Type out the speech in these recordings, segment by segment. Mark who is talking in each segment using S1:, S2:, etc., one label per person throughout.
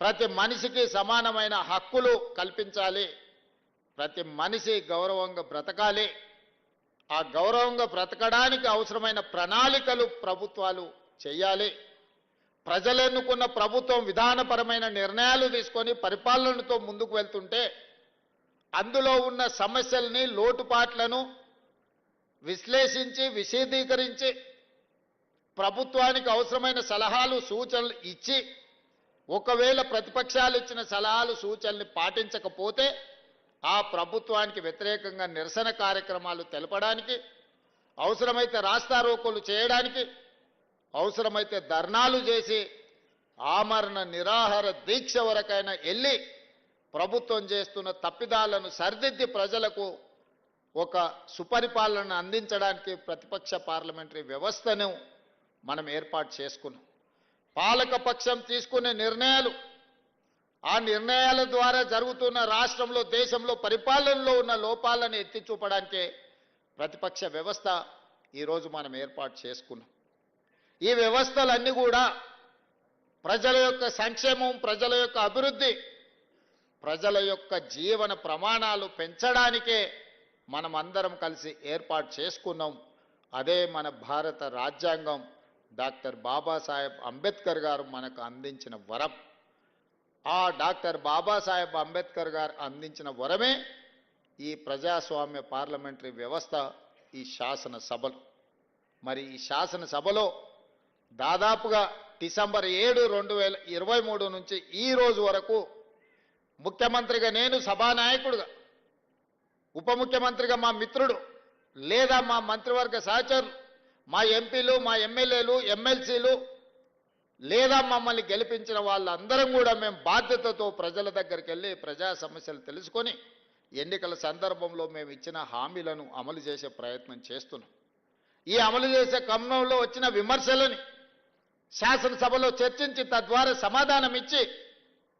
S1: ప్రతి మనిషికి సమానమైన హక్కులు కల్పించాలి, ప్రతి మనిషి గౌరవంగా బ్రతకాలి. ఆ గౌరవంగా బ్రతకడానికి అవసరమైన ప్రణాళికలు ప్రభుత్వాలు చేయాలి. ప్రజలు ఎన్నుకున్న ప్రభుత్వం విధానపరమైన నిర్ణయాలు తీసుకొని పరిపాలనతో ముందుకు వెళ్తుంటే అందులో ఉన్న సమస్యల్ని, లోటుపాట్లను విశ్లేషించి విశదీకరించి ప్రభుత్వానికి అవసరమైన సలహాలు సూచనలు ఇచ్చి ఒకవేళ ప్రతిపక్షాలు ఇచ్చిన సలహాలు సూచనల్ని పాటించకపోతే ఆ ప్రభుత్వానికి వ్యతిరేకంగా నిరసన కార్యక్రమాలు తెలపడానికి, అవసరమైతే రాస్తారోకోలు చేయడానికి, అవసరమైతే ధర్నాలు చేసి ఆమరణ నిరాహార దీక్ష వరకైనా వెళ్ళి ప్రభుత్వం చేస్తున్న తప్పిదాలను సరిదిద్ది ప్రజలకు ఒక సుపరిపాలన అందించడానికి ప్రతిపక్ష పార్లమెంటరీ వ్యవస్థను మనం ఏర్పాటు చేసుకున్నాం. పాలకపక్షం తీసుకునే నిర్ణయాలు, ఆ నిర్ణయాల ద్వారా జరుగుతున్న రాష్ట్రంలో, దేశంలో పరిపాలనలో ఉన్న లోపాలను ఎత్తి చూపడానికే ప్రతిపక్ష వ్యవస్థ ఈరోజు మనం ఏర్పాటు చేసుకున్నాం. ఈ వ్యవస్థలన్నీ కూడా ప్రజల యొక్క సంక్షేమం, ప్రజల యొక్క అభివృద్ధి, ప్రజల యొక్క జీవన ప్రమాణాలు పెంచడానికే మనం అందరం కలిసి ఏర్పాటు చేసుకున్నాం. అదే మన భారత రాజ్యాంగం, డాక్టర్ బాబాసాహెబ్ అంబేద్కర్ గారు మనకు అందించిన వరం. ఆ డాక్టర్ బాబాసాహెబ్ అంబేద్కర్ గారు అందించిన వరమే ఈ ప్రజాస్వామ్య పార్లమెంటరీ వ్యవస్థ, ఈ శాసనసభలు. మరి ఈ శాసనసభలో దాదాపుగా డిసెంబర్ 7, 2023 నుంచి ఈ రోజు వరకు ముఖ్యమంత్రిగా నేను, సభానాయకుడుగా, ఉప ముఖ్యమంత్రిగా మా మిత్రుడు లేదా మా మంత్రివర్గ సహచరులు, మా ఎంపీలు, మా ఎమ్మెల్యేలు, ఎమ్మెల్సీలు లేదా మమ్మల్ని గెలిపించిన వాళ్ళందరం కూడా మేము బాధ్యతతో ప్రజల దగ్గరికి వెళ్ళి ప్రజా సమస్యలు తెలుసుకొని ఎన్నికల సందర్భంలో మేము ఇచ్చిన హామీలను అమలు చేసే ప్రయత్నం చేస్తున్నాం. ఈ అమలు చేసే క్రమంలో వచ్చిన విమర్శలని శాసనసభలో చర్చించి తద్వారా సమాధానం ఇచ్చి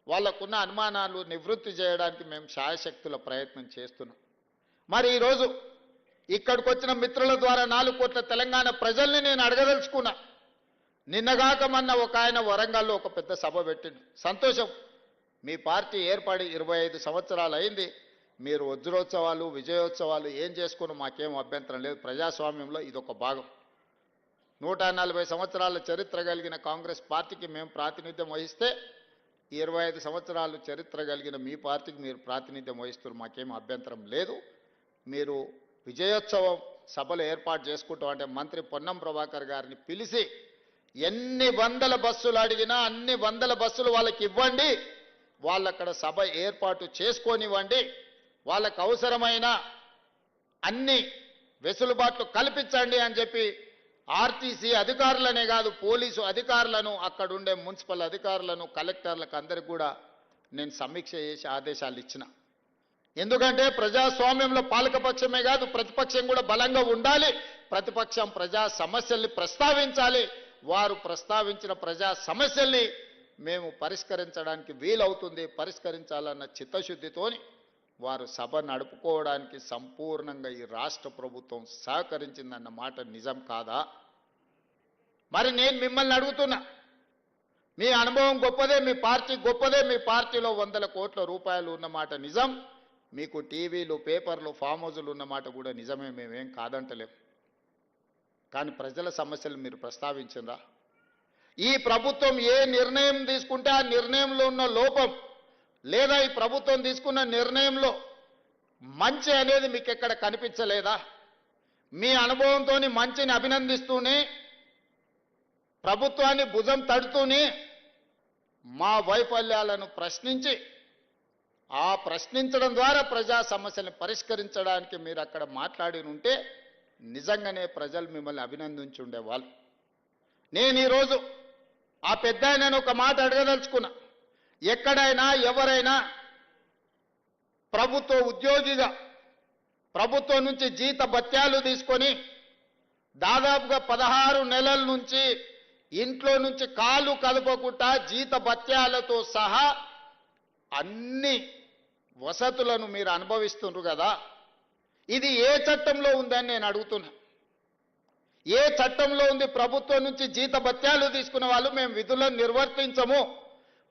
S1: వాళ్ళకున్న అనుమానాలు నివృత్తి చేయడానికి మేము శాయశక్తుల ప్రయత్నం చేస్తున్నాం. మరి ఈరోజు ఇక్కడికి వచ్చిన మిత్రుల ద్వారా 4 కోట్ల తెలంగాణ ప్రజల్ని నేను అడగదలుచుకున్నా. నిన్నగాక మొన్న ఒక ఆయన వరంగల్లో ఒక పెద్ద సభ పెట్టిండు. సంతోషం, మీ పార్టీ ఏర్పడి 25 సంవత్సరాలు అయింది. మీరు వజ్రోత్సవాలు, విజయోత్సవాలు ఏం చేసుకున్నా మాకేం అభ్యంతరం లేదు. ప్రజాస్వామ్యంలో ఇదొక భాగం. 140 సంవత్సరాల చరిత్ర కలిగిన కాంగ్రెస్ పార్టీకి మేము ప్రాతినిధ్యం వహిస్తే 25 సంవత్సరాలు చరిత్ర కలిగిన మీ పార్టీకి మీరు ప్రాతినిధ్యం వహిస్తున్నారు, మాకేం అభ్యంతరం లేదు. మీరు విజయోత్సవం సభలు ఏర్పాటు చేసుకుంటాం అంటే మంత్రి పొన్నం ప్రభాకర్ గారిని పిలిచి ఎన్ని వందల బస్సులు అడిగినా అన్ని వందల బస్సులు వాళ్ళకి ఇవ్వండి, వాళ్ళక్కడ సభ ఏర్పాటు చేసుకొనివ్వండి, వాళ్ళకు అవసరమైన అన్ని వెసులుబాట్లు కల్పించండి అని చెప్పి ఆర్టీసీ అధికారులనే కాదు, పోలీసు అధికారులను, అక్కడుండే మున్సిపల్ అధికారులను, కలెక్టర్లకు అందరికి కూడా నేను సమీక్ష చేసి ఆదేశాలు ఇచ్చిన. ఎందుకంటే ప్రజాస్వామ్యంలో పాలకపక్షమే కాదు ప్రతిపక్షం కూడా బలంగా ఉండాలి. ప్రతిపక్షం ప్రజా సమస్యల్ని ప్రస్తావించాలి. వారు ప్రస్తావించిన ప్రజా సమస్యల్ని మేము పరిష్కరించడానికి వీలవుతుంది, పరిష్కరించాలన్న చిత్తశుద్ధితోని వారు సభ నడుపుకోవడానికి సంపూర్ణంగా ఈ రాష్ట్ర ప్రభుత్వం సహకరించిందన్న మాట నిజం కాదా? మరి నేను మిమ్మల్ని అడుగుతున్నా, మీ అనుభవం గొప్పదే, మీ పార్టీ గొప్పదే, మీ పార్టీలో 100 కోట్ల రూపాయలు ఉన్నమాట నిజం, మీకు టీవీలు, పేపర్లు, ఫామ్ హౌజులు ఉన్నమాట కూడా నిజమే, మేమేం కాదంటలేం. కానీ ప్రజల సమస్యలు మీరు ప్రస్తావించిందా? ఈ ప్రభుత్వం ఏ నిర్ణయం తీసుకుంటే ఆ నిర్ణయంలో ఉన్న లోపం లేదా ఈ ప్రభుత్వం తీసుకున్న నిర్ణయంలో మంచి అనేది మీకు ఎక్కడ కనిపించలేదా? మీ అనుభవంతో మంచిని అభినందిస్తూనే, ప్రభుత్వాన్ని భుజం తడుతూనే మా వైఫల్యాలను ప్రశ్నించి ఆ ప్రశ్నించడం ద్వారా ప్రజా సమస్యలను పరిష్కరించడానికి మీరు అక్కడ మాట్లాడి ఉంటే నిజంగానే ప్రజలు మిమ్మల్ని అభినందించి ఉండేవాళ్ళు. నేను ఈరోజు ఆ పెద్ద ఆయనను ఒక మాట అడగదలుచుకున్నా. ఎక్కడైనా ఎవరైనా ప్రభుత్వ ఉద్యోగిగా ప్రభుత్వం నుంచి జీత భత్యాలు తీసుకొని దాదాపుగా 16 నెలల నుంచి ఇంట్లో నుంచి కాలు కదపకుండా జీత భత్యాలతో సహా అన్ని వసతులను మీరు అనుభవిస్తున్నారు కదా, ఇది ఏ చట్టంలో ఉందని నేను అడుగుతున్నా. ఏ చట్టంలో ఉంది ప్రభుత్వం నుంచి జీత భత్యాలు తీసుకున్న వాళ్ళు మేము విధులను నిర్వర్తించము,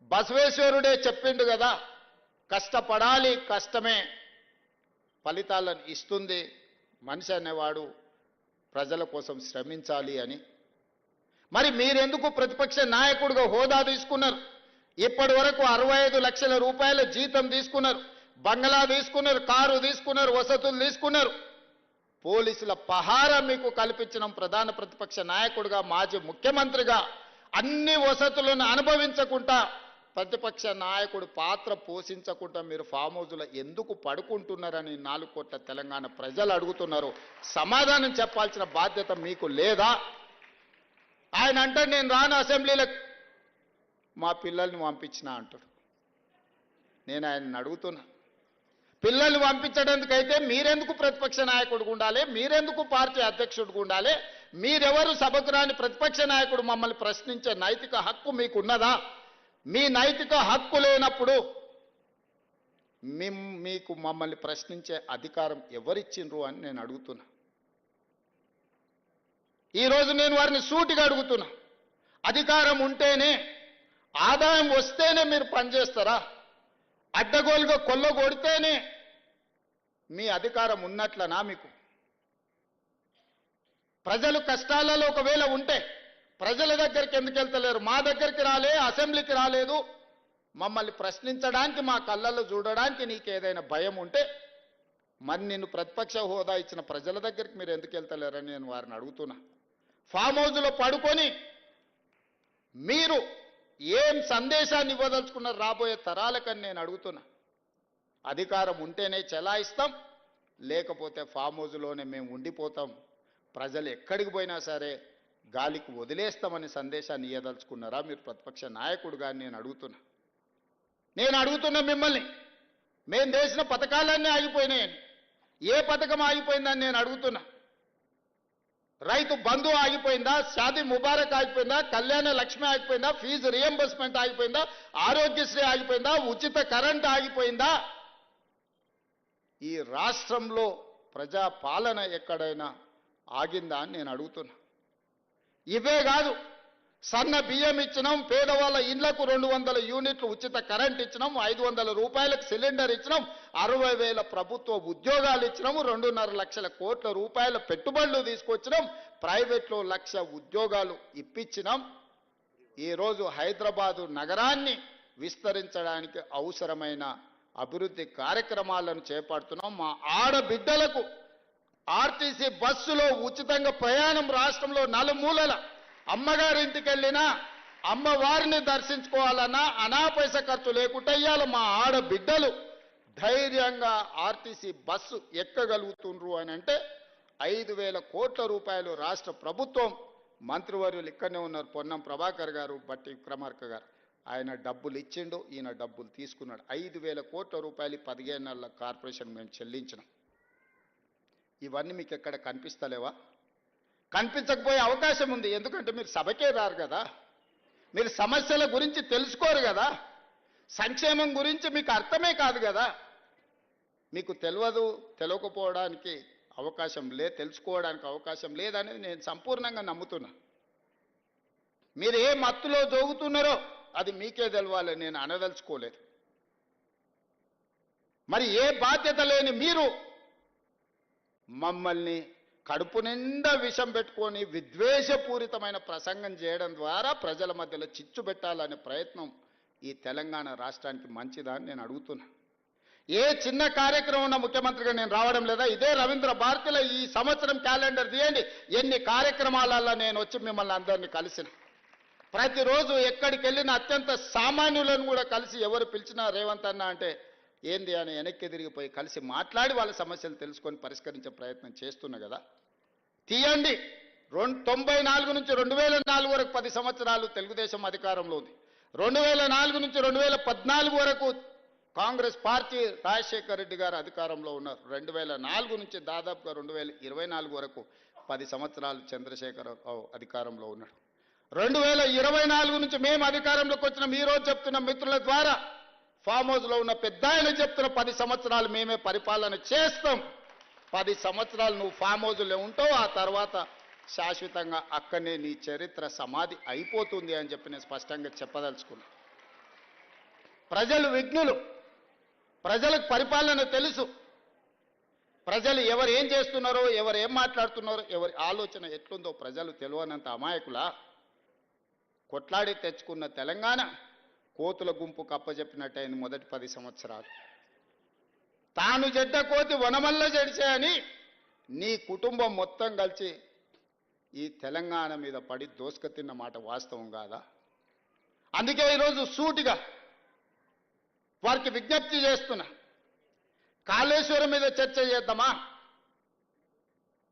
S1: బసవేశ్వరుడే చెప్పిండు కదా, కష్టపడాలి, కష్టమే ఫలితాలను ఇస్తుంది, మనిషి అనేవాడు ప్రజల కోసం శ్రమించాలి అని. మరి మీరెందుకు ప్రతిపక్ష నాయకుడిగా హోదా తీసుకున్నారు? ఇప్పటి వరకు 65 లక్షల రూపాయల జీతం తీసుకున్నారు, బంగ్లా తీసుకున్నారు, కారు తీసుకున్నారు, వసతులు తీసుకున్నారు. పోలీసుల పహారా మీకు కల్పించడం, ప్రధాన ప్రతిపక్ష నాయకుడిగా, మాజీ ముఖ్యమంత్రిగా అన్ని వసతులను అనుభవించకుండా, ప్రతిపక్ష నాయకుడు పాత్ర పోషించకుండా మీరు ఫామ్ హౌస్లో ఎందుకు పడుకుంటున్నారని 4 కోట్ల తెలంగాణ ప్రజలు అడుగుతున్నారు. సమాధానం చెప్పాల్సిన బాధ్యత మీకు లేదా? ఆయన అంటే నేను రాను అసెంబ్లీలకు, మా పిల్లల్ని పంపించినా అంటాడు. నేను ఆయన్ని అడుగుతున్నా, పిల్లల్ని పంపించడానికైతే మీరెందుకు ప్రతిపక్ష నాయకుడిగా ఉండాలి? మీరెందుకు పార్టీ అధ్యక్షుడిగా ఉండాలి? మీరెవరు సభకు రాని ప్రతిపక్ష నాయకుడు మమ్మల్ని ప్రశ్నించే నైతిక హక్కు మీకున్నదా? మీ నైతిక హక్కు లేనప్పుడు మీకు మమ్మల్ని ప్రశ్నించే అధికారం ఎవరిచ్చిండ్రు అని నేను అడుగుతున్నా. ఈరోజు నేను వారిని సూటిగా అడుగుతున్నా, అధికారం ఉంటేనే, ఆదాయం వస్తేనే మీరు పనిచేస్తారా? అడ్డగోలుగా కొల్లగొడితేనే మీ అధికారం ఉన్నట్లనా? మీకు ప్రజలు కష్టాలలో ఒకవేళ ఉంటే ప్రజల దగ్గరికి ఎందుకు వెళ్తలేరు? మా దగ్గరికి రాలే, అసెంబ్లీకి రాలేదు, మమ్మల్ని ప్రశ్నించడానికి, మా కళ్ళల్లో చూడడానికి నీకు ఏదైనా భయం ఉంటే మరి నిన్ను ప్రతిపక్ష హోదా ఇచ్చిన ప్రజల దగ్గరికి మీరు ఎందుకు వెళ్తలేరని నేను వారిని అడుగుతున్నా. ఫామ్ హౌస్లో పడుకొని మీరు ఏం సందేశాన్ని ఇవ్వదలుచుకున్నారు రాబోయే తరాలకని నేను అడుగుతున్నా. అధికారం ఉంటేనే చెలాయిస్తాం, లేకపోతే ఫామ్ హౌస్లోనే మేము ఉండిపోతాం, ప్రజలు ఎక్కడికి పోయినా సరే గాలికి వదిలేస్తామని సందేశాన్ని ఇవ్వదలుచుకున్నారా మీరు ప్రతిపక్ష నాయకుడుగా నేను అడుగుతున్నా. మిమ్మల్ని, మేము చేసిన పథకాలన్నీ ఆగిపోయినాయని, ఏ పథకం ఆగిపోయిందని నేను అడుగుతున్నా. రైతు బంధు ఆగిపోయిందా? షాదీ ముబారక్ ఆగిపోయిందా? కళ్యాణ లక్ష్మి ఆగిపోయిందా? ఫీజు రియంబర్స్మెంట్ ఆగిపోయిందా? ఆరోగ్యశ్రీ ఆగిపోయిందా? ఉచిత కరెంట్ ఆగిపోయిందా? ఈ రాష్ట్రంలో ప్రజా పాలన ఎక్కడైనా ఆగిందా అని నేను అడుగుతున్నా. ఇవే కాదు, సన్న బియ్యం ఇచ్చినాం, పేదవాళ్ళ ఇళ్లకు 200 యూనిట్లు ఉచిత కరెంట్ ఇచ్చినాం, 500 రూపాయలకు సిలిండర్ ఇచ్చినాం, 60,000 ప్రభుత్వ ఉద్యోగాలు ఇచ్చినాము, 2.5 లక్షల కోట్ల రూపాయల పెట్టుబడులు తీసుకొచ్చినాం, ప్రైవేట్లో 1,00,000 ఉద్యోగాలు ఇప్పించినాం. ఈరోజు హైదరాబాదు నగరాన్ని విస్తరించడానికి అవసరమైన అభివృద్ధి కార్యక్రమాలను చేపడుతున్నాం. మా ఆడబిడ్డలకు ఆర్టీసీ బస్సులో ఉచితంగా ప్రయాణం, రాష్ట్రంలో నలుమూలల అమ్మగారింటికి వెళ్ళినా, అమ్మవారిని దర్శించుకోవాలన్నా అనా పైస ఖర్చు లేకుండా ఇయ్యాల మా ఆడబిడ్డలు ధైర్యంగా ఆర్టీసీ బస్సు ఎక్కగలుగుతుండ్రు అని అంటే 5,000 కోట్ల రూపాయలు రాష్ట్ర ప్రభుత్వం, మంత్రివర్యులు ఇక్కడనే ఉన్నారు, పొన్నం ప్రభాకర్ గారు, బట్టి విక్రమార్క గారు, ఆయన డబ్బులు ఇచ్చిండు, ఈయన డబ్బులు తీసుకున్నాడు. 5,000 కోట్ల రూపాయలు 15 నెలల కార్పొరేషన్ మేము చెల్లించినాం. ఇవన్నీ మీకు ఎక్కడ కనిపిస్తలేవా? కనిపించకపోయే అవకాశం ఉంది. ఎందుకంటే మీరు సభకే రారు కదా, మీరు సమస్యల గురించి తెలుసుకోరు కదా, సంక్షేమం గురించి మీకు అర్థమే కాదు కదా, మీకు తెలియకపోవడానికి అవకాశం లేదు, తెలుసుకోవడానికి అవకాశం లేదనేది నేను సంపూర్ణంగా నమ్ముతున్నా. మీరు ఏ మత్తులో జోగుతున్నారో అది మీకే తెలవాలి, నేను అనదలుచుకోలేదు. మరి ఏ బాధ్యత లేని మీరు మమ్మల్ని కడుపు నిండా విషం పెట్టుకొని విద్వేషపూరితమైన ప్రసంగం చేయడం ద్వారా ప్రజల మధ్యలో చిచ్చు పెట్టాలనే ప్రయత్నం ఈ తెలంగాణ రాష్ట్రానికి మంచిదా అని నేను అడుగుతున్నా. ఏ చిన్న కార్యక్రమం ఉన్న ముఖ్యమంత్రిగా నేను రావడం లేదా? ఇదే రవీంద్ర భారతిలో ఈ సంవత్సరం క్యాలెండర్ తీయండి, ఎన్ని కార్యక్రమాలలో నేను వచ్చి మిమ్మల్ని అందరినీ కలిసిన. ప్రతిరోజు ఎక్కడికి వెళ్ళిన అత్యంత సామాన్యులను కూడా కలిసి, ఎవరు పిలిచినా రేవంత్ అన్న అంటే ఏంది అని వెనక్కి తిరిగిపోయి కలిసి మాట్లాడి వాళ్ళ సమస్యలు తెలుసుకొని పరిష్కరించే ప్రయత్నం చేస్తున్నా కదా. తీయండి, 94 నుంచి 2004 వరకు 10 సంవత్సరాలు తెలుగుదేశం అధికారంలో ఉంది. 2004 నుంచి 2014 వరకు కాంగ్రెస్ పార్టీ రాజశేఖర్ రెడ్డి గారు అధికారంలో ఉన్నారు. 2004 నుంచి దాదాపుగా 2024 వరకు 10 సంవత్సరాలు చంద్రశేఖరరావు అధికారంలో ఉన్నాడు. 2024 నుంచి మేము అధికారంలోకి వచ్చిన ఈరోజు చెప్తున్న మిత్రుల ద్వారా ఫామ్ హౌస్లో ఉన్న పెద్ద ఆయన చెప్తున్న 10 సంవత్సరాలు మేమే పరిపాలన చేస్తాం. 10 సంవత్సరాలు నువ్వు ఫామ్ హౌస్లో ఉంటావు, ఆ తర్వాత శాశ్వతంగా అక్కడనే నీ చరిత్ర సమాధి అయిపోతుంది అని చెప్పి నేను స్పష్టంగా చెప్పదలుచుకున్నా. ప్రజలు విజ్ఞులు, ప్రజలకు పరిపాలన తెలుసు, ప్రజలు ఎవరు ఏం చేస్తున్నారో, ఎవరు ఏం మాట్లాడుతున్నారో, ఎవరి ఆలోచన ఎట్లుందో ప్రజలు తెలియనంత అమాయకులా. కొట్లాడి తెచ్చుకున్న తెలంగాణ కోతుల గుంపు కప్పజెప్పినట్టయింది మొదటి 10 సంవత్సరాలు. తాను చెడ్డ కోతి వనమల్ల జడిచే అని నీ కుటుంబం మొత్తం కలిసి ఈ తెలంగాణ మీద పడి దోసుక తిన్న మాట వాస్తవం కాదా? అందుకే ఈరోజు సూటిగా వారికి విజ్ఞప్తి చేస్తున్నా. కాళేశ్వరం మీద చర్చ చేద్దామా?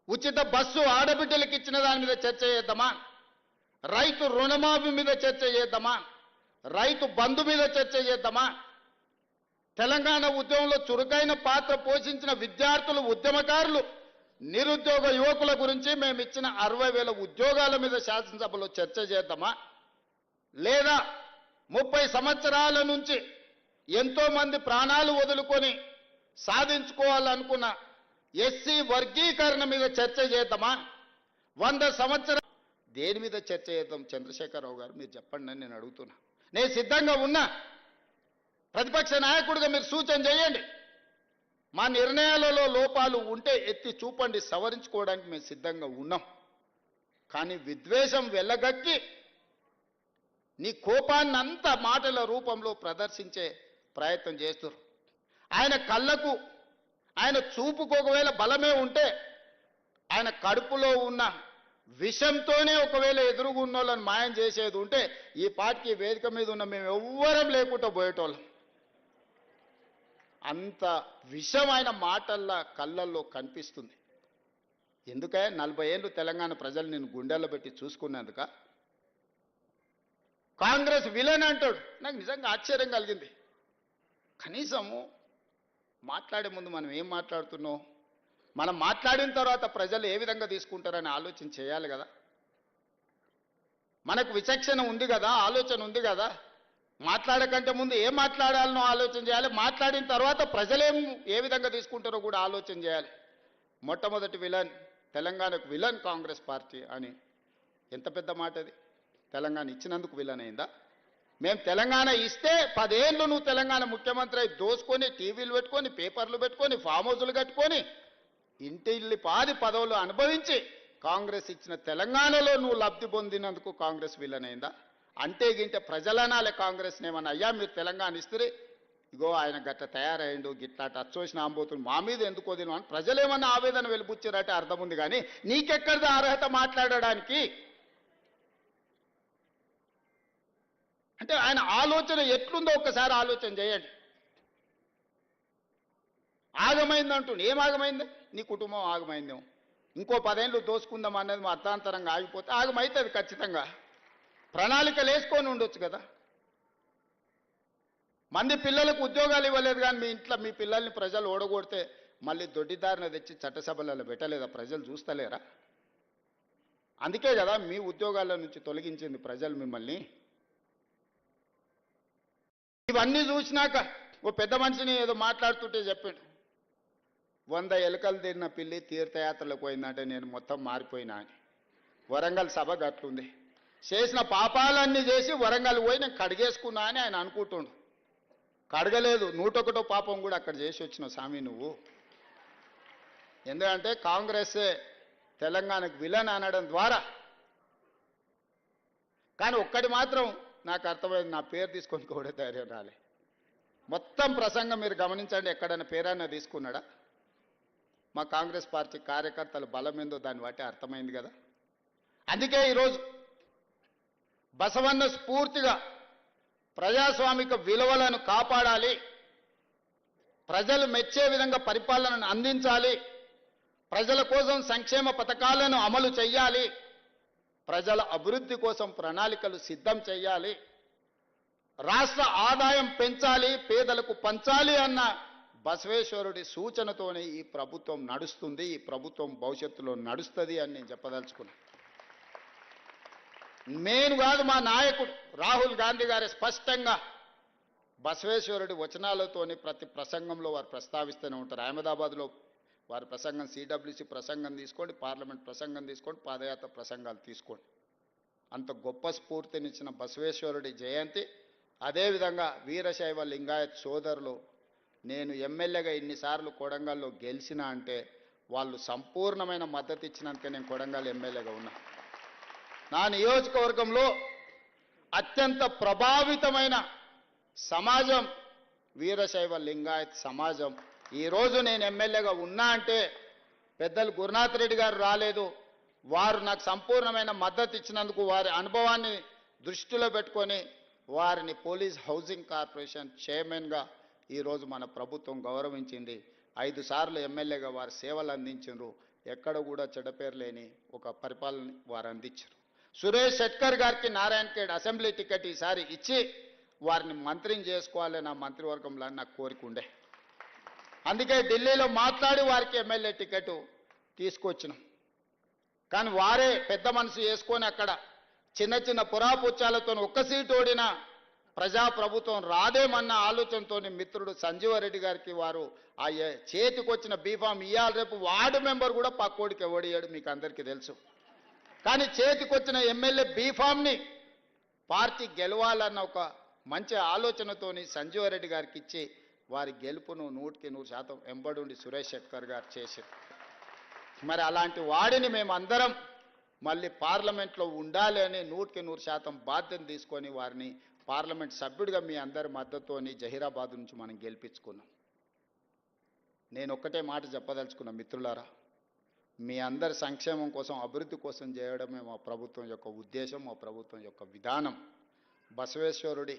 S1: ఉచిత బస్సు ఆడబిడ్డలకు ఇచ్చిన దాని మీద చర్చ చేద్దామా? రైతు రుణమాఫీ మీద చర్చ చేద్దామా? రైతు బంధు మీద చర్చ చేద్దామా? తెలంగాణ ఉద్యమంలో చురుకైన పాత్ర పోషించిన విద్యార్థులు, ఉద్యమకారులు, నిరుద్యోగ యువకుల గురించి మేము ఇచ్చిన 60,000 ఉద్యోగాల మీద శాసనసభలో చర్చ చేద్దామా? లేదా 30 సంవత్సరాల నుంచి ఎంతో మంది ప్రాణాలు వదులుకొని సాధించుకోవాలనుకున్న ఎస్సీ వర్గీకరణ మీద చర్చ చేద్దామా? 100 సంవత్సరాలు దేని మీద చర్చ చేద్దాం? చంద్రశేఖరరావు గారు మీరు చెప్పండి అని నేను అడుగుతున్నా. నేను సిద్ధంగా ఉన్నా. ప్రతిపక్ష నాయకుడిగా మీరు సూచన చేయండి. మా నిర్ణయాలలో లోపాలు ఉంటే ఎత్తి చూపండి, సవరించుకోవడానికి మేము సిద్ధంగా ఉన్నాం. కానీ విద్వేషం వెళ్ళగక్కి నీ కోపాన్నంతా మాటల రూపంలో ప్రదర్శించే ప్రయత్నం చేస్తారు. ఆయన కళ్ళకు, ఆయన చూపుకు ఒకవేళ బలమే ఉంటే ఆయన కడుపులో ఉన్న విషంతోనే ఒకవేళ ఎదురుగున్నోళ్ళని మాయం చేసేది ఉంటే ఈ పాటికి వేదిక మీద ఉన్న మేము ఎవ్వరం లేకుండా పోయేటోళ్ళం. అంత విషం ఆయన మాటల్లో కళ్ళల్లో కనిపిస్తుంది. ఎందుకే 40 ఏళ్ళు తెలంగాణ ప్రజలు నేను గుండెల్లో పెట్టి చూసుకున్నందుక కాంగ్రెస్ విలన్ అంటాడు. నాకు నిజంగా ఆశ్చర్యం కలిగింది. కనీసము మాట్లాడే ముందు మనం ఏం మాట్లాడుతున్నాం, మనం మాట్లాడిన తర్వాత ప్రజలు ఏ విధంగా తీసుకుంటారని ఆలోచన చేయాలి కదా. మనకు విచక్షణ ఉంది కదా, ఆలోచన ఉంది కదా. మాట్లాడకంటే ముందు ఏం మాట్లాడాలనో ఆలోచన చేయాలి. మాట్లాడిన తర్వాత ప్రజలేం ఏ విధంగా తీసుకుంటారో కూడా ఆలోచన చేయాలి. మొట్టమొదటి విలన్, తెలంగాణకు విలన్ కాంగ్రెస్ పార్టీ అని ఎంత పెద్ద మాట అది. తెలంగాణ ఇచ్చినందుకు విలన్ అయిందా? మేము తెలంగాణ ఇస్తే 10 ఏళ్ళు నువ్వు తెలంగాణ ముఖ్యమంత్రి అయి దోసుకొని టీవీలు పెట్టుకొని, పేపర్లు పెట్టుకొని, ఫామ్ హౌజులు కట్టుకొని, ఇంటిల్లి పాది పదవులు అనుభవించి కాంగ్రెస్ ఇచ్చిన తెలంగాణలో నువ్వు లబ్ధి పొందినందుకు కాంగ్రెస్ విలన్ అయిందా? అంటే గింటే ప్రజలనాలే కాంగ్రెస్ని ఏమన్నా, అయ్యా మీరు తెలంగాణ ఇస్తే ఇగో ఆయన గట్ట తయారయ్యిండు, గిట్లా అచ్చోసిన ఆంబోతులు మా మీద ఎందుకు వదిలిన అని ప్రజలేమన్నా ఆవేదన వెలిపుచ్చారంటే అర్థం ఉంది. కానీ నీకెక్కడిది అర్హత మాట్లాడడానికి? అంటే ఆయన ఆలోచన ఎట్లుందో ఒక్కసారి ఆలోచన చేయండి. ఆగమైందంటుండే, ఏం ఆగమైంది? నీ కుటుంబం ఆగమైందేమో. ఇంకో 10 ఏళ్ళు దోసుకుందాం అనేది మా అర్థాంతరంగా ఆగిపోతే ఆగమవుతుంది ఖచ్చితంగా. ప్రణాళికలు వేసుకొని ఉండొచ్చు కదా. మంది పిల్లలకు ఉద్యోగాలు ఇవ్వలేదు కానీ మీ ఇంట్లో మీ పిల్లల్ని ప్రజలు ఓడగొడితే మళ్ళీ దొడ్డిదారిన తెచ్చి చట్టసభలలో పెట్టలేదా? ప్రజలు చూస్తలేరా? అందుకే కదా మీ ఉద్యోగాల నుంచి తొలగించింది ప్రజలు మిమ్మల్ని. ఇవన్నీ చూసినాక ఓ పెద్ద మనిషిని ఏదో మాట్లాడుతుంటే చెప్పాడు, 100 ఎలుకలు తిన్న పిల్లి తీర్థయాత్రలకు పోయిందంటే నేను మొత్తం మారిపోయినా అని. వరంగల్ సభ గట్లుంది. చేసిన పాపాలన్నీ చేసి వరంగల్ పోయి నేను కడిగేసుకున్నా అని ఆయన అనుకుంటుండు. కడగలేదు, 101 పాపం కూడా అక్కడ చేసి వచ్చిన స్వామి నువ్వు. ఎందుకంటే కాంగ్రెస్ తెలంగాణకు విలన్ అనడం ద్వారా. కానీ ఒక్కటి మాత్రం నాకు అర్థమైంది, నా పేరు తీసుకొని కూడా ధైర్యం రాలే. మొత్తం ప్రసంగం మీరు గమనించండి, ఎక్కడైనా పేరైనా తీసుకున్నాడా? మా కాంగ్రెస్ పార్టీ కార్యకర్తల బలం ఏందో దాన్ని బట్టి అర్థమైంది కదా. అందుకే ఈరోజు బసవన్న స్ఫూర్తిగా ప్రజాస్వామిక విలువలను కాపాడాలి, ప్రజలు మెచ్చే విధంగా పరిపాలనను అందించాలి, ప్రజల కోసం సంక్షేమ పథకాలను అమలు చేయాలి, ప్రజల అభివృద్ధి కోసం ప్రణాళికలు సిద్ధం చేయాలి, రాష్ట్ర ఆదాయం పెంచాలి, పేదలకు పంచాలి అన్న బసవేశ్వరుడి సూచనతోనే ఈ ప్రభుత్వం నడుస్తుంది. ఈ ప్రభుత్వం భవిష్యత్తులో నడుస్తుంది అని నేను చెప్పదలుచుకున్నాను. నేను కాదు, మా నాయకుడు రాహుల్ గాంధీ గారి స్పష్టంగా బసవేశ్వరుడి వచనాలతోని ప్రతి ప్రసంగంలో వారు ప్రస్తావిస్తూనే ఉంటారు. అహ్మదాబాద్లో వారి ప్రసంగం, సిడబ్ల్యూసి ప్రసంగం తీసుకోండి, పార్లమెంట్ ప్రసంగం తీసుకోండి, పాదయాత్ర ప్రసంగాలు తీసుకోండి. అంత గొప్ప స్ఫూర్తినిచ్చిన బసవేశ్వరుడి జయంతి అదేవిధంగా వీరశైవ లింగాయత్ సోదరులు నేను ఎమ్మెల్యేగా ఇన్నిసార్లు కొడంగల్లో గెలిచినా అంటే వాళ్ళు సంపూర్ణమైన మద్దతు ఇచ్చినందుకే నేను కొడంగల్ ఎమ్మెల్యేగా ఉన్నా. నా నియోజకవర్గంలో అత్యంత ప్రభావితమైన సమాజం వీరశైవ లింగాయత్ సమాజం. ఈరోజు నేను ఎమ్మెల్యేగా ఉన్నా అంటే పెద్దలు గురునాథ్ రెడ్డి గారు రాలేదు, వారు నాకు సంపూర్ణమైన మద్దతు ఇచ్చినందుకు వారి అనుభవాన్ని దృష్టిలో పెట్టుకొని వారిని పోలీస్ హౌసింగ్ కార్పొరేషన్ చైర్మన్గా ఈరోజు మన ప్రభుత్వం గౌరవించింది. 5 సార్లు ఎమ్మెల్యేగా వారు సేవలు అందించారు. ఎక్కడ కూడా చెడ్డపేరు లేని ఒక పరిపాలన వారు అందించారు. సురేష్ షెట్కర్ గారికి నారాయణఖేడ్ అసెంబ్లీ టికెట్ ఈసారి ఇచ్చి వారిని మంత్రిని చేసుకోవాలని నా మంత్రివర్గంలో నాకు కోరిక ఉండే. అందుకే ఢిల్లీలో మాట్లాడి వారికి ఎమ్మెల్యే టికెట్ తీసుకొచ్చినాం. కానీ వారే పెద్ద మనసు వేసుకొని అక్కడ చిన్న చిన్న పురాపుచ్చాలతో ఒక్క సీటు ఓడిన ప్రజాప్రభుత్వం రాదేమన్న ఆలోచనతో మిత్రుడు సంజీవరెడ్డి గారికి వారు ఆ చేతికొచ్చిన బీఫామ్ ఇయ్యాలి, రేపు వార్డు మెంబర్ కూడా పక్కోడికి ఓడియాడు, మీకు అందరికీ తెలుసు. కానీ చేతికొచ్చిన ఎమ్మెల్యే బీఫామ్ని పార్టీ గెలవాలన్న ఒక మంచి ఆలోచనతోని సంజీవరెడ్డి గారికి ఇచ్చి వారి గెలుపును 100% ఎంబడుండి సురేష్ షెట్కర్ గారు చేశారు. మరి అలాంటి వాడిని మేమందరం మళ్ళీ పార్లమెంట్లో ఉండాలి అని 100% బాధ్యత తీసుకొని వారిని పార్లమెంట్ సభ్యుడిగా మీ అందరి మద్దతుతోని జహీరాబాద్ నుంచి మనం గెలిపించుకున్నాం. నేను ఒక్కటే మాట చెప్పదలుచుకున్నా మిత్రులారా, మీ అందరి సంక్షేమం కోసం అభివృద్ధి కోసం చేయడమే మా ప్రభుత్వం యొక్క ఉద్దేశం, మా ప్రభుత్వం యొక్క విధానం. బసవేశ్వరుడి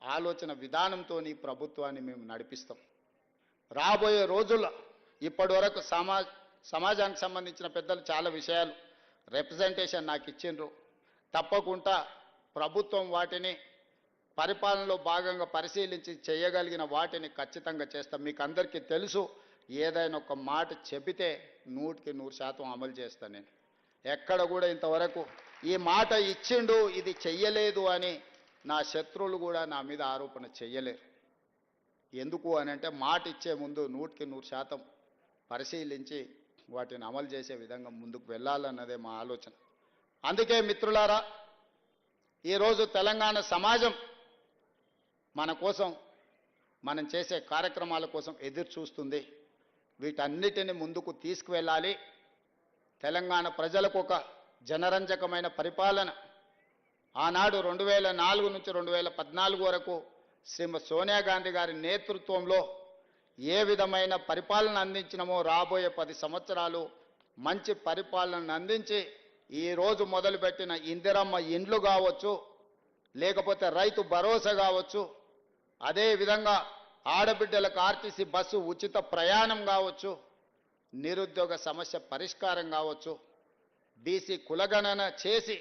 S1: ఆలోచన విధానంతో ఈ ప్రభుత్వాన్ని మేము నడిపిస్తాం. రాబోయే రోజుల్లో ఇప్పటి వరకు సమాజానికి సంబంధించిన పెద్దలు చాలా విషయాలు రిప్రజెంటేషన్ నాకు ఇచ్చిండ్రు. తప్పకుండా ప్రభుత్వం వాటిని పరిపాలనలో భాగంగా పరిశీలించి చేయగలిగిన వాటిని ఖచ్చితంగా చేస్తాం. మీకు అందరికీ తెలుసు, ఏదైనా ఒక మాట చెబితే 100% అమలు చేస్తాను. నేను ఎక్కడ కూడా ఇంతవరకు ఈ మాట ఇచ్చిండు ఇది చెయ్యలేదు అని నా శత్రువులు కూడా నా మీద ఆరోపణ చెయ్యలేరు. ఎందుకు అని అంటే మాట ఇచ్చే ముందు 100% పరిశీలించి వాటిని అమలు చేసే విధంగా ముందుకు వెళ్ళాలన్నదే మా ఆలోచన. అందుకే మిత్రులారా, ఈరోజు తెలంగాణ సమాజం మన కోసం మనం చేసే కార్యక్రమాల కోసం ఎదురు చూస్తుంది. వీటన్నిటిని ముందుకు తీసుకువెళ్ళాలి. తెలంగాణ ప్రజలకు ఒక జనరంజకమైన పరిపాలన ఆనాడు 2004 నుంచి 2014 వరకు శ్రీమతి సోనియా గాంధీ గారి నేతృత్వంలో ఏ విధమైన పరిపాలన అందించినమో రాబోయే 10 సంవత్సరాలు మంచి పరిపాలన అందించి ఈరోజు మొదలుపెట్టిన ఇందిరమ్మ ఇండ్లు కావచ్చు, లేకపోతే రైతు భరోసా కావచ్చు, అదేవిధంగా ఆడబిడ్డలకు ఆర్టీసీ బస్సు ఉచిత ప్రయాణం కావచ్చు, నిరుద్యోగ సమస్య పరిష్కారం కావచ్చు, బీసీ కులగణన చేసి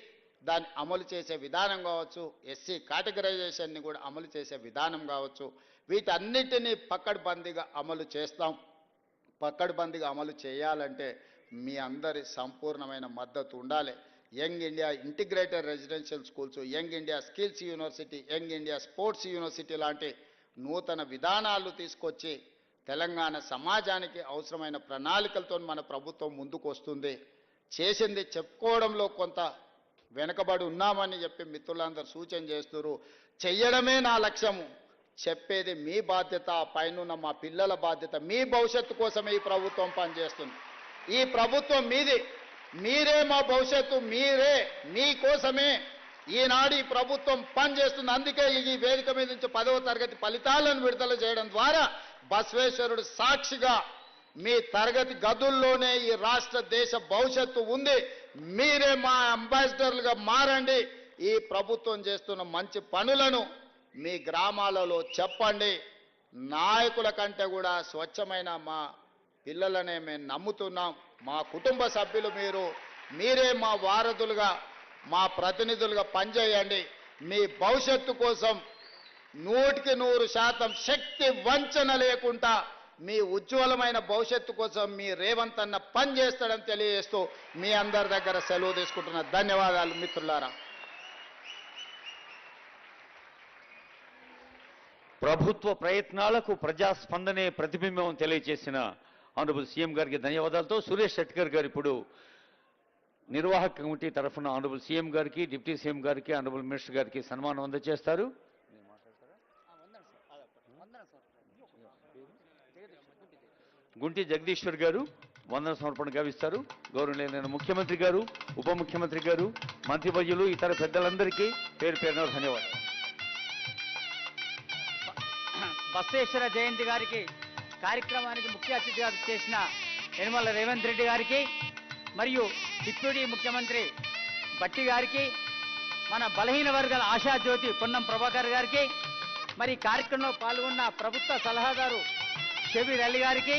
S1: దాన్ని అమలు చేసే విధానం కావచ్చు, ఎస్సీ కేటగరైజేషన్ని కూడా అమలు చేసే విధానం కావచ్చు, వీటన్నిటినీ పకడ్బందీగా అమలు చేస్తాం. పకడ్బందీగా అమలు చేయాలంటే మీ అందరి సంపూర్ణమైన మద్దతు ఉండాలి. Young India integrated residential schools, young India skills university, young India sports university లాంటి నూతన విధానాలు తీసుకొచ్చి తెలంగాణ సమాజానికి అవసరమైన ప్రణాళికలతో మన ప్రభుత్వం ముందుకు వస్తుంది. చేసింది చెప్పుకోవడంలో కొంత వెనకబడి ఉన్నామని చెప్పి మిత్రులందరూ సూచన చేస్తున్నారు. చెయ్యడమే నా లక్ష్యము, చెప్పేది మీ బాధ్యత, పైనున్న మా పిల్లల బాధ్యత. మీ భవిష్యత్తు కోసమే ఈ ప్రభుత్వం పనిచేస్తుంది. ఈ ప్రభుత్వం మీది, మీరే మా భవిష్యత్తు, మీరే, మీకోసమే ఈనాడు ఈ ప్రభుత్వం పనిచేస్తుంది. అందుకే ఈ వేదిక మీద నుంచి 10వ తరగతి ఫలితాలను విడుదల చేయడం ద్వారా బసవేశ్వరుడు సాక్షిగా మీ తరగతి గదుల్లోనే ఈ రాష్ట్ర దేశ భవిష్యత్తు ఉంది. మీరే మా అంబాసిడర్లుగా మారండి. ఈ ప్రభుత్వం చేస్తున్న మంచి పనులను మీ గ్రామాలలో చెప్పండి. నాయకుల కంటే కూడా స్వచ్ఛమైన మా పిల్లలనే మేము నమ్ముతున్నాం. మా కుటుంబ సభ్యులు మీరే మా వారధులుగా, మా ప్రతినిధులుగా పనిచేయండి. మీ భవిష్యత్తు కోసం 100% శక్తి వంచన లేకుండా మీ ఉజ్వలమైన భవిష్యత్తు కోసం మీ రేవంత్ అన్న పనిచేస్తాడని తెలియజేస్తూ మీ అందరి దగ్గర సెలవు తీసుకుంటున్న ధన్యవాదాలు మిత్రులారా.
S2: ప్రభుత్వ ప్రయత్నాలకు ప్రజాస్పందనే ప్రతిబింబం తెలియజేసిన ఆనరబుల్ సీఎం గారికి ధన్యవాదాలతో సురేష్ షెట్కర్ గారు ఇప్పుడు నిర్వాహక కమిటీ తరఫున ఆనరబుల్ సీఎం గారికి, డిప్యూటీ సీఎం గారికి, ఆనరబుల్ మినిస్టర్ గారికి సన్మానం అందజేస్తారు. గుంటి జగదీశ్వర్ గారు వందన సమర్పణ గావిస్తారు. గౌరవనీయులైన ముఖ్యమంత్రి గారు, ఉప ముఖ్యమంత్రి గారు, మంత్రివర్యులు, ఇతర పెద్దలందరికీ పేరు పేరున ధన్యవాదాలు.
S3: బసవేశ్వర జయంతి గారికి కార్యక్రమానికి ముఖ్య అతిథిగా చేసిన యనమల రేవంత్ రెడ్డి గారికి మరియు డిప్యూటీ ముఖ్యమంత్రి భట్టి గారికి, మన బలహీన వర్గాల ఆశాజ్యోతి పొన్నం ప్రభాకర్ గారికి, మరి కార్యక్రమంలో పాల్గొన్న ప్రభుత్వ సలహాదారు షబీర్ అలీ గారికి,